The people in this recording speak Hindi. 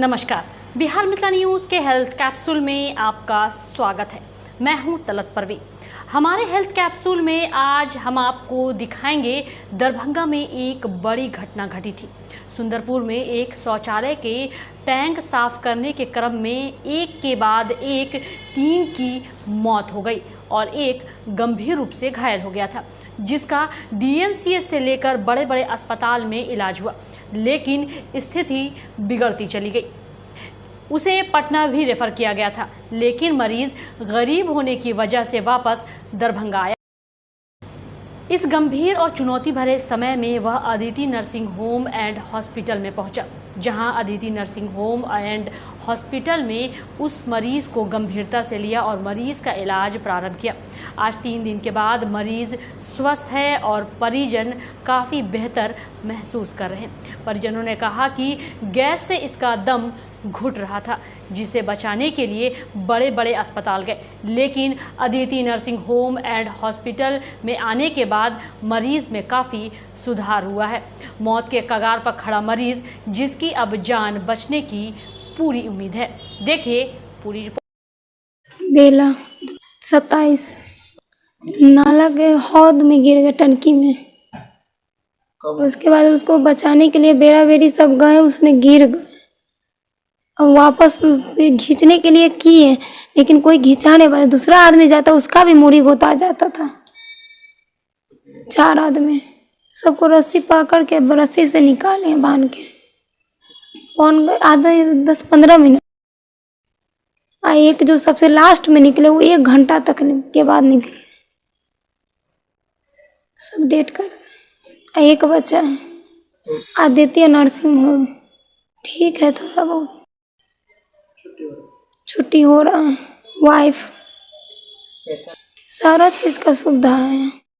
नमस्कार, बिहार मिथिला न्यूज़ के हेल्थ कैप्सूल में आपका स्वागत है। मैं हूं तलत परवीन। हमारे हेल्थ कैप्सूल में आज हम आपको दिखाएंगे दरभंगा में एक बड़ी घटना घटी थी। सुंदरपुर में एक शौचालय के टैंक साफ करने के क्रम में एक के बाद एक 3 की मौत हो गई और एक गंभीर रूप से घायल हो गया था, जिसका डीएमसीएच से लेकर बड़े बड़े अस्पताल में इलाज हुआ, लेकिन स्थिति बिगड़ती चली गई। उसे पटना भी रेफर किया गया था, लेकिन मरीज गरीब होने की वजह से वापस दरभंगा आया। इस गंभीर और चुनौती भरे समय में वह Aditi nursing home and hospital में पहुंचा, जहां Aditi nursing home and hospital में उस मरीज को गंभीरता से लिया और मरीज का इलाज प्रारंभ किया। आज 3 दिन के बाद मरीज स्वस्थ है और परिजन काफ़ी बेहतर महसूस कर रहे हैं। परिजनों ने कहा कि गैस से इसका दम घुट रहा था, जिसे बचाने के लिए बड़े बड़े अस्पताल गए, लेकिन Aditi nursing home and hospital में आने के बाद मरीज में काफ़ी सुधार हुआ है। मौत के कगार पर खड़ा मरीज, जिसकी अब जान बचने की पूरी उम्मीद है। देखिए पूरी रिपोर्ट। बेला 27 नाला के हौद में गिर गए, टंकी में। उसके बाद उसको बचाने के लिए बेड़ा बेड़ी सब गए, उसमें गिर गए। वापस खींचने के लिए किए, लेकिन कोई खींचा नहीं पाया। दूसरा आदमी जाता, उसका भी मूड़ी गोता जाता था। 4 आदमी सबको रस्सी पकड़ के रस्सी से निकाले, बांध के कौन गए आधा 10-15 मिनट। एक जो सबसे लास्ट में निकले वो 1 घंटा तक के बाद निकले, सब डेट कर गए। एक बच्चा है, आदित्य नर्सिंग होम, ठीक है, थोड़ा बहुत छुट्टी हो रहा है। वाइफ, सारा चीज का सुविधा है।